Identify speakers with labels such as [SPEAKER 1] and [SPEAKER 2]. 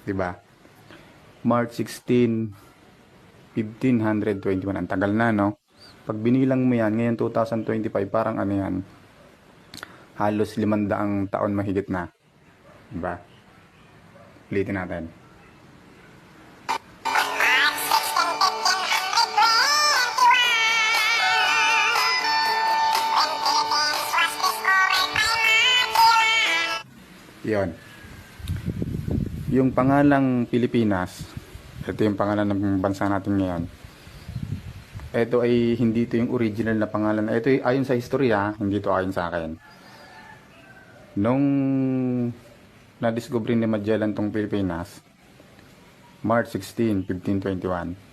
[SPEAKER 1] 'di ba? March 16, 1521. Ang tagal na, no? Pag binilang mo yan, ngayon 2025, parang ano yan, halos 500 taon mahigit na. 'Di ba? Ulitin natin. Yon. Yung pangalang Pilipinas, ito yung pangalan ng bansa natin ngayon. Ito ay hindi ito yung original na pangalan. Ito ay ayon sa historia, hindi ito ayon sa akin. Nung na-discover ni Magellan tong Pilipinas, March 16, 1521.